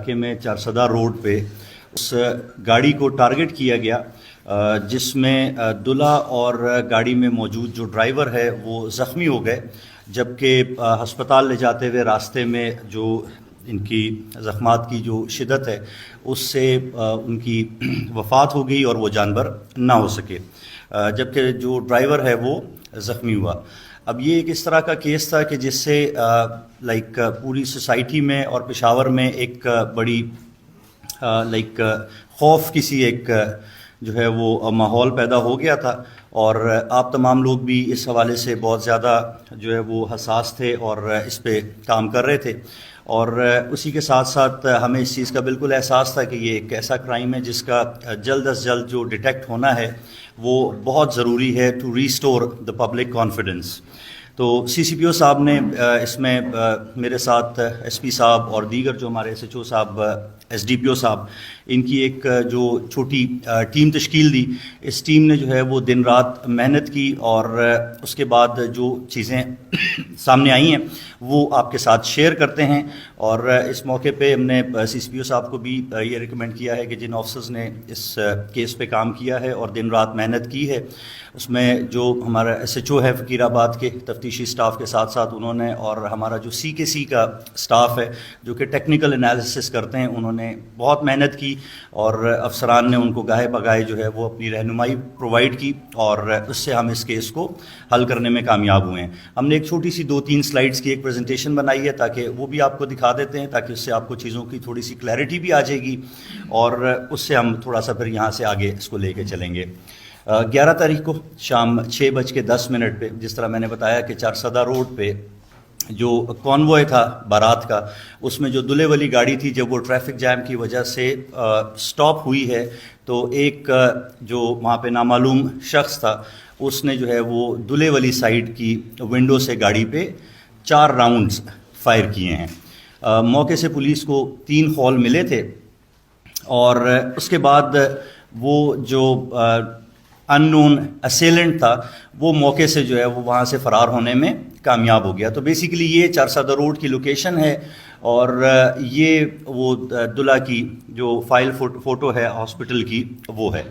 علاقے میں چارسدہ روڈ پہ اس گاڑی کو ٹارگٹ کیا گیا جس میں دلہا اور گاڑی میں موجود جو ڈرائیور ہے وہ زخمی ہو گئے، جبکہ ہسپتال لے جاتے ہوئے راستے میں جو ان کی زخمات کی جو شدت ہے اس سے ان کی وفات ہو گئی اور وہ جانبر نہ ہو سکے، جبکہ جو ڈرائیور ہے وہ زخمی ہوا۔ اب یہ ایک اس طرح کا کیس تھا کہ جس سے پوری سوسائٹی میں اور پشاور میں ایک بڑی خوف کسی ایک جو ہے وہ ماحول پیدا ہو گیا تھا، اور آپ تمام لوگ بھی اس حوالے سے بہت زیادہ جو ہے وہ حساس تھے اور اس پہ کام کر رہے تھے، اور اسی کے ساتھ ساتھ ہمیں اس چیز کا بالکل احساس تھا کہ یہ ایک ایسا کرائم ہے جس کا جلد از جلد جو ڈیٹیکٹ ہونا ہے وہ بہت ضروری ہے to restore the public confidence. تو سی سی پی او صاحب نے اس میں میرے ساتھ ایس پی صاحب اور دیگر جو ہمارے ایس ایچ او صاحب، ایس ڈی پی او صاحب، ان کی ایک جو چھوٹی ٹیم تشکیل دی۔ اس ٹیم نے جو ہے وہ دن رات محنت کی، اور اس کے بعد جو چیزیں سامنے آئی ہیں وہ آپ کے ساتھ شیئر کرتے ہیں۔ اور اس موقع پہ ہم نے سی سی پی او صاحب کو بھی یہ ریکمینڈ کیا ہے کہ جن آفیسرز نے اس کیس پہ کام کیا ہے اور دن رات محنت کی ہے، اس میں جو ہمارا ایس ایچ او ہے فقیر آباد کے تفتیشی سٹاف کے ساتھ ساتھ انہوں نے، اور ہمارا جو سی کے سی کا سٹاف ہے جو کہ ٹیکنیکل انالیسس کرتے ہیں، انہوں نے بہت محنت کی، اور افسران نے ان کو گاہے بگاہے جو ہے وہ اپنی رہنمائی پرووائڈ کی، اور اس سے ہم اس کیس کو حل کرنے میں کامیاب ہوئے ہیں۔ ہم نے ایک چھوٹی سی 2-3 سلائیڈز کی ایک پریزنٹیشن بنائی ہے تاکہ وہ بھی آپ کو دکھا دیتے ہیں، تاکہ اس سے آپ کو چیزوں کی تھوڑی سی کلیئرٹی بھی آ جائے گی، اور اس سے ہم تھوڑا سا پھر یہاں سے آگے اس کو لے کے چلیں گے۔ 11 تاریخ کو شام 6:10 پہ، جس طرح میں نے بتایا کہ چارسدہ روڈ پہ جو کانوائے تھا بارات کا، اس میں جو دلہے والی گاڑی تھی، جب وہ ٹریفک جام کی وجہ سے سٹاپ ہوئی ہے تو ایک جو وہاں پہ نامعلوم شخص تھا اس نے جو ہے وہ دلہے والی سائیڈ کی ونڈو سے گاڑی پہ 4 راؤنڈز فائر کیے ہیں۔ موقع سے پولیس کو 3 خول ملے تھے، اور اس کے بعد وہ جو ان نون اسیلنٹ تھا وہ موقع سے جو ہے وہ وہاں سے فرار ہونے میں کامیاب ہو گیا۔ تو بیسیکلی یہ چارسدہ روڈ کی لوکیشن ہے، اور یہ وہ دلہا کی جو فائل فوٹو ہے ہاسپٹل کی وہ ہے۔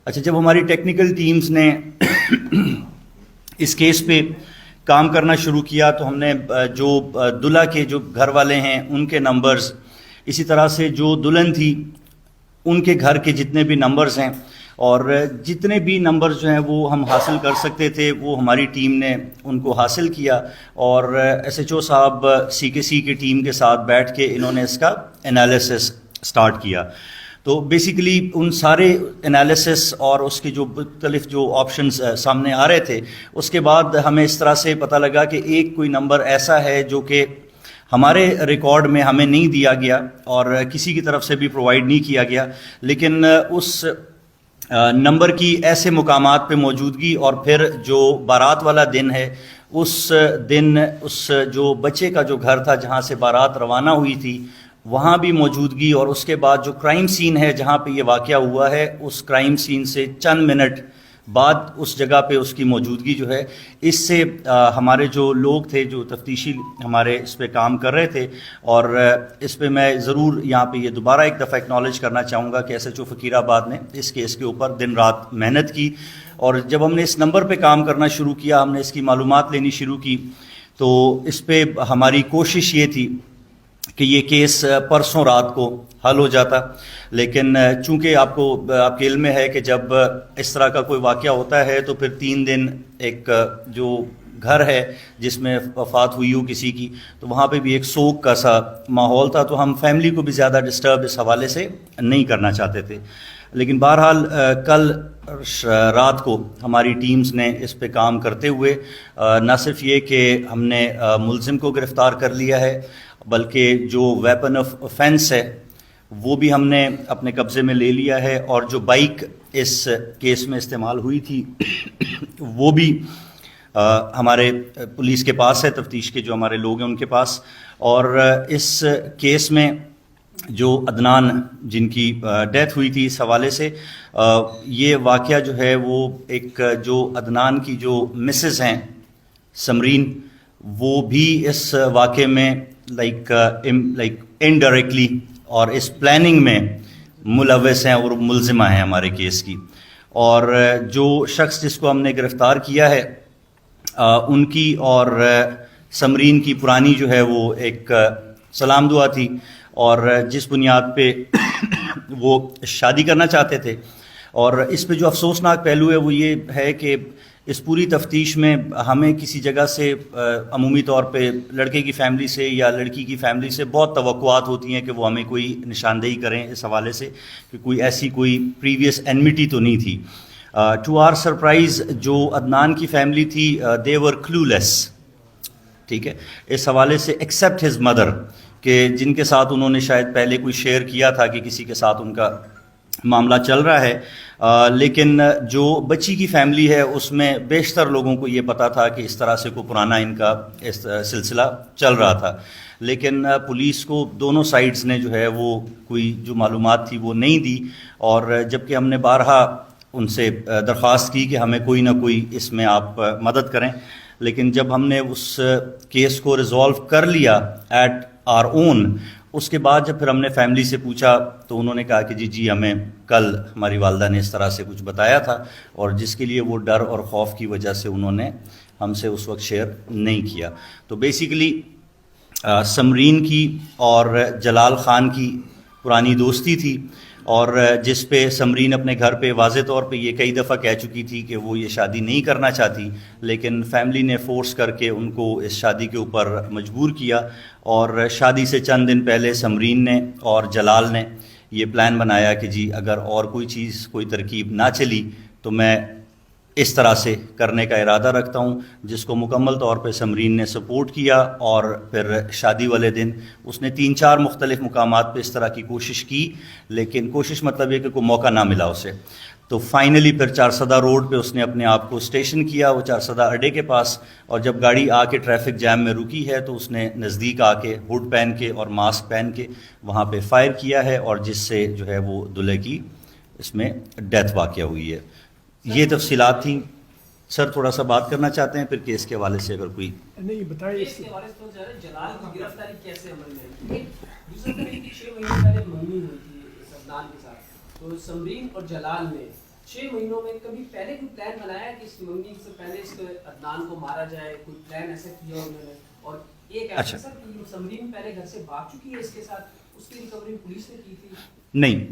اچھا، جب ہماری ٹیکنیکل ٹیمز نے اس کیس پہ کام کرنا شروع کیا تو ہم نے جو دلہا کے جو گھر والے ہیں ان کے نمبرز، اسی طرح سے جو دلہن تھی ان کے گھر کے جتنے بھی نمبرز ہیں، اور جتنے بھی نمبرز جو ہیں وہ ہم حاصل کر سکتے تھے وہ ہماری ٹیم نے ان کو حاصل کیا، اور ایس ایچ او صاحب سی کے سی کی ٹیم کے ساتھ بیٹھ کے انہوں نے اس کا انالیسس سٹارٹ کیا۔ تو بیسیکلی ان سارے انالیسس اور اس کی جو مختلف جو آپشنز سامنے آ رہے تھے، اس کے بعد ہمیں اس طرح سے پتہ لگا کہ ایک کوئی نمبر ایسا ہے جو کہ ہمارے ریکارڈ میں ہمیں نہیں دیا گیا اور کسی کی طرف سے بھی پرووائڈ نہیں کیا گیا، لیکن اس نمبر کی ایسے مقامات پہ موجودگی، اور پھر جو بارات والا دن ہے اس دن اس جو بچے کا جو گھر تھا جہاں سے بارات روانہ ہوئی تھی وہاں بھی موجودگی، اور اس کے بعد جو کرائم سین ہے جہاں پہ یہ واقعہ ہوا ہے اس کرائم سین سے چند منٹ بعد اس جگہ پہ اس کی موجودگی جو ہے، اس سے ہمارے جو لوگ تھے جو تفتیشی ہمارے اس پہ کام کر رہے تھے، اور اس پہ میں ضرور یہاں پہ یہ دوبارہ ایک دفعہ اکنالج کرنا چاہوں گا کہ ایس ایچ او فقیر آباد نے اس کیس کے اوپر دن رات محنت کی، اور جب ہم نے اس نمبر پہ کام کرنا شروع کیا، ہم نے اس کی معلومات لینی شروع کی، تو اس پہ ہماری کوشش یہ تھی کہ یہ کیس پرسوں رات کو حل ہو جاتا، لیکن چونکہ آپ کے علم میں ہے کہ جب اس طرح کا کوئی واقعہ ہوتا ہے تو پھر 3 دن ایک جو گھر ہے جس میں وفات ہوئی ہو کسی کی، تو وہاں پہ بھی ایک سوگ کا سا ماحول تھا، تو ہم فیملی کو بھی زیادہ ڈسٹرب اس حوالے سے نہیں کرنا چاہتے تھے۔ لیکن بہرحال کل رات کو ہماری ٹیمز نے اس پہ کام کرتے ہوئے نہ صرف یہ کہ ہم نے ملزم کو گرفتار کر لیا ہے، بلکہ جو ویپن آف اوفینس ہے وہ بھی ہم نے اپنے قبضے میں لے لیا ہے، اور جو بائک اس کیس میں استعمال ہوئی تھی وہ بھی ہمارے پولیس کے پاس ہے، تفتیش کے جو ہمارے لوگ ہیں ان کے پاس۔ اور اس کیس میں جو عدنان جن کی ڈیتھ ہوئی تھی اس حوالے سے یہ واقعہ جو ہے وہ ایک جو عدنان کی جو مسز ہیں سمرین، وہ بھی اس واقعے میں انڈائریکٹلی اور اس پلاننگ میں ملوث ہیں اور ملزمہ ہیں ہمارے کیس کی. اور جو شخص جس کو ہم نے گرفتار کیا ہے ان کی اور سمرین کی پرانی جو ہے وہ ایک سلام دعا تھی, اور جس بنیاد پہ وہ شادی کرنا چاہتے تھے. اور اس پہ جو افسوسناک پہلو ہے وہ یہ ہے کہ اس پوری تفتیش میں ہمیں کسی جگہ سے عمومی طور پہ لڑکے کی فیملی سے یا لڑکی کی فیملی سے بہت توقعات ہوتی ہیں کہ وہ ہمیں کوئی نشاندہی کریں اس حوالے سے کہ کوئی ایسی کوئی پریویس اینمٹی تو نہیں تھی. ٹو آر سرپرائز جو عدنان کی فیملی تھی دے ور کلو لیس, ٹھیک ہے, اس حوالے سے ایکسیپٹ ہز مدر کہ جن کے ساتھ انہوں نے شاید پہلے کوئی شیئر کیا تھا کہ کسی کے ساتھ ان کا معاملہ چل رہا ہے, لیکن جو بچی کی فیملی ہے اس میں بیشتر لوگوں کو یہ پتہ تھا کہ اس طرح سے کوئی پرانا ان کا اس سلسلہ چل رہا تھا. لیکن پولیس کو دونوں سائڈز نے جو ہے وہ کوئی جو معلومات تھی وہ نہیں دی, اور جبکہ ہم نے بارہا ان سے درخواست کی کہ ہمیں کوئی نہ کوئی اس میں آپ مدد کریں, لیکن جب ہم نے اس کیس کو ریزالو کر لیا ایٹ آر اون, اس کے بعد جب پھر ہم نے فیملی سے پوچھا تو انہوں نے کہا کہ جی ہمیں کل ہماری والدہ نے اس طرح سے کچھ بتایا تھا, اور جس کے لیے وہ ڈر اور خوف کی وجہ سے انہوں نے ہم سے اس وقت شیئر نہیں کیا. تو بیسیکلی سمرین کی اور جلال خان کی پرانی دوستی تھی, اور جس پہ سمرین اپنے گھر پہ واضح طور پہ یہ کئی دفعہ کہہ چکی تھی کہ وہ یہ شادی نہیں کرنا چاہتی, لیکن فیملی نے فورس کر کے ان کو اس شادی کے اوپر مجبور کیا. اور شادی سے چند دن پہلے سمرین نے اور جلال نے یہ پلان بنایا کہ جی اگر اور کوئی چیز کوئی ترکیب نہ چلی تو میں اس طرح سے کرنے کا ارادہ رکھتا ہوں, جس کو مکمل طور پہ سمرین نے سپورٹ کیا. اور پھر شادی والے دن اس نے 3-4 مختلف مقامات پہ اس طرح کی کوشش کی, لیکن کوشش مطلب یہ کہ کوئی موقع نہ ملا اسے. تو فائنلی پھر چارسدہ روڈ پہ اس نے اپنے آپ کو اسٹیشن کیا, وہ چارسدہ اڈے کے پاس, اور جب گاڑی آ کے ٹریفک جیم میں رکی ہے تو اس نے نزدیک آ کے ہوڈ پہن کے اور ماسک پہن کے وہاں پہ فائر کیا ہے, اور جس سے جو ہے وہ دلہے کی اس میں ڈیتھ واقع ہوئی ہے. یہ تفصیلات تھیں. سر تھوڑا سا بات کرنا چاہتے ہیں پھر کیس کے حوالے سے اگر کوئی نہیں بتائیں. اس کے حوالے سے جلال کی گرفتاری کیسے عمل میں؟ دوسرا 6 مہینے پہلے منگنی ہوئی تھی عدنان کے ساتھ, تو سمرین اور جلال نے 6 مہینوں میں کبھی پہلے کوئی پلان بنایا کہ اس منگنی سے پہلے اس عدنان کو مارا جائے؟ کوئی پلان ایسا کیا انہوں نے؟ اور ایک ایسا سر کہ سمرین پہلے گھر سے بھاگ چکی ہے اس کے ساتھ, اس کی ریکوری پولیس نے کی تھی؟ نہیں,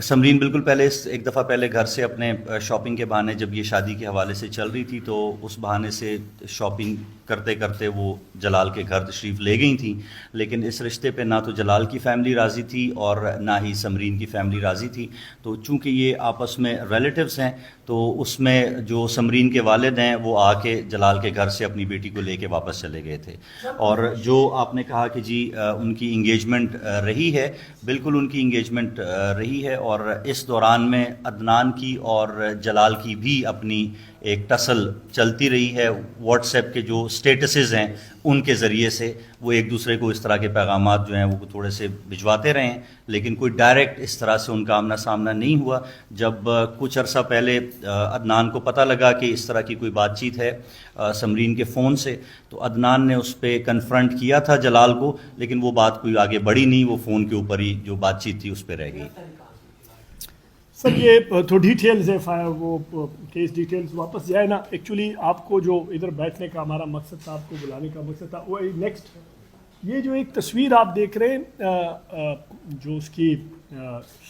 سمرین بالکل پہلے ایک دفعہ پہلے گھر سے اپنے شاپنگ کے بہانے, جب یہ شادی کے حوالے سے چل رہی تھی تو اس بہانے سے شاپنگ کرتے کرتے وہ جلال کے گھر تشریف لے گئی تھیں. لیکن اس رشتے پہ نہ تو جلال کی فیملی راضی تھی اور نہ ہی سمرین کی فیملی راضی تھی. تو چونکہ یہ آپس میں ریلیٹیوز ہیں تو اس میں جو سمرین کے والد ہیں وہ آ کے جلال کے گھر سے اپنی بیٹی کو لے کے واپس چلے گئے تھے. اور جو آپ نے کہا کہ جی ان کی انگیجمنٹ رہی ہے, بالکل ان کی انگیجمنٹ رہی ہے, اور اس دوران میں عدنان کی اور جلال کی بھی اپنی ایک ٹسل چلتی رہی ہے. واٹس ایپ کے جو سٹیٹسز ہیں ان کے ذریعے سے وہ ایک دوسرے کو اس طرح کے پیغامات جو ہیں وہ تھوڑے سے بھجواتے رہے ہیں, لیکن کوئی ڈائریکٹ اس طرح سے ان کا آمنا سامنا نہیں ہوا. جب کچھ عرصہ پہلے عدنان کو پتہ لگا کہ اس طرح کی کوئی بات چیت ہے سمرین کے فون سے, تو عدنان نے اس پہ کنفرنٹ کیا تھا جلال کو, لیکن وہ بات کوئی آگے بڑھی نہیں, وہ فون کے اوپر ہی جو بات چیت تھی اس پہ رہ گئی. سر یہ تو ڈیٹیلز ہے, وہ کیس ڈیٹیلز واپس جائے نا. ایکچولی آپ کو جو ادھر بیٹھنے کا ہمارا مقصد تھا, آپ کو بلانے کا مقصد تھا, وہ نیکسٹ یہ جو ایک تصویر آپ دیکھ رہے ہیں جو اس کی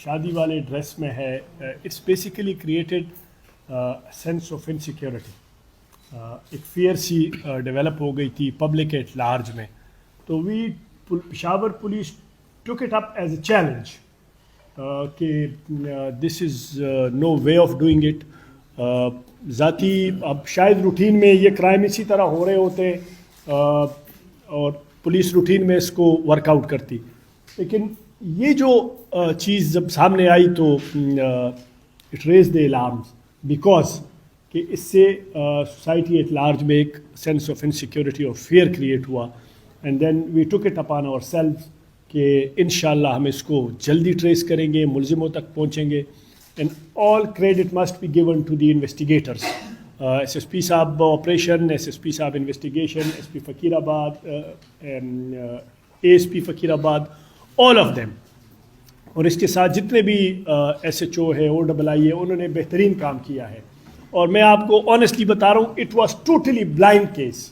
شادی والے ڈریس میں ہے, it's basically created sense of insecurity. ایک فیئر سی ڈیولپ ہو گئی تھی پبلک ایٹ لارج میں. تو we Peshawar police took it up as a challenge کہ this is no way of doing it. ذاتی اب شاید روٹین میں یہ کرائم اسی طرح ہو رہے ہوتے اور پولیس روٹین میں اس کو ورک آؤٹ کرتی, لیکن یہ جو چیز جب سامنے آئی تو it raise the alarms, because کہ اس سے سوسائٹی ایٹ لارج میں ایک سینس آف انسیکیورٹی اور فیئر کریٹ ہوا. And then we took it upon our self کہ انشاءاللہ ہم اس کو جلدی ٹریس کریں گے, ملزموں تک پہنچیں گے. And all credit must be given to the investigators, S S P صاحب آپریشن, ایس ایس پی صاحب انویسٹیگیشن, ایس پی فقیر آباد, اے ایس پی فقیر آباد, all of them. اور اس کے ساتھ جتنے بھی ایس ایچ او ہے OII ہے انہوں نے بہترین کام کیا ہے. اور میں آپ کو آنیسٹلی بتا رہا ہوں it was totally blind case.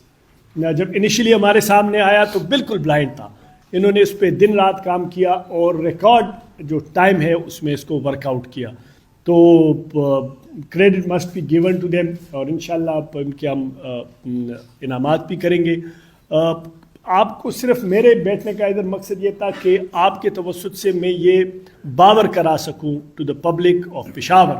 جب انیشلی ہمارے سامنے آیا تو بالکل بلائنڈ تھا. انہوں نے اس پہ دن رات کام کیا اور ریکارڈ جو ٹائم ہے اس میں اس کو ورک آؤٹ کیا. تو credit must be given to them اور انشاءاللہ ان کے ہم انعامات بھی کریں گے. آپ کو صرف میرے بیٹھنے کا ادھر مقصد یہ تھا کہ آپ کے توسط سے میں یہ باور کرا سکوں to the public of Peshawar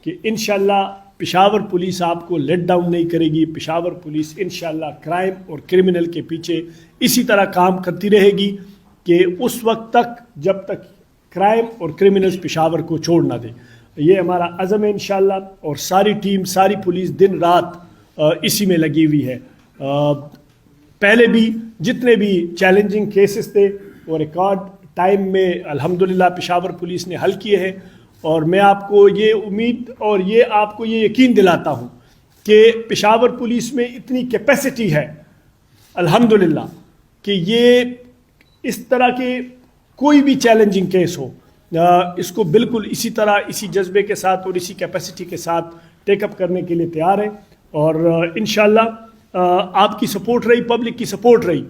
کہ انشاءاللہ پشاور پولیس آپ کو لیٹ ڈاؤن نہیں کرے گی. پشاور پولیس انشاءاللہ کرائم اور کرمنل کے پیچھے اسی طرح کام کرتی رہے گی کہ اس وقت تک جب تک کرائم اور کرمنلز پشاور کو چھوڑ نہ دے. یہ ہمارا عزم ہے انشاءاللہ. اور ساری ٹیم ساری پولیس دن رات اسی میں لگی ہوئی ہے. پہلے بھی جتنے بھی چیلنجنگ کیسز تھے وہ ریکارڈ ٹائم میں الحمدللہ پشاور پولیس نے حل کیے ہیں. اور میں آپ کو یہ امید اور یہ آپ کو یہ یقین دلاتا ہوں کہ پشاور پولیس میں اتنی کیپیسٹی ہے الحمدللہ کہ یہ اس طرح کے کوئی بھی چیلنجنگ کیس ہو اس کو بالکل اسی طرح اسی جذبے کے ساتھ اور اسی کیپیسٹی کے ساتھ ٹیک اپ کرنے کے لیے تیار ہیں. اور انشاءاللہ آپ کی سپورٹ رہی, پبلک کی سپورٹ رہی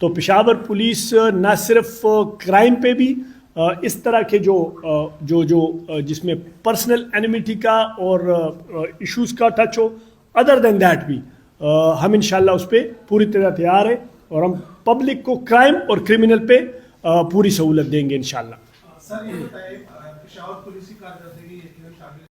تو پشاور پولیس نہ صرف کرائم پہ بھی اس طرح کے جو جس میں پرسنل اینیمیٹی کا اور ایشوز کا ٹچ ہو ادر دین دیٹ بھی ہم انشاءاللہ اس پہ پوری طرح تیار ہیں. اور ہم پبلک کو کرائم اور کرمنل پہ پوری سہولت دیں گے انشاءاللہ. سر یہ بتائیے پشاور پولیس کی کارکردگی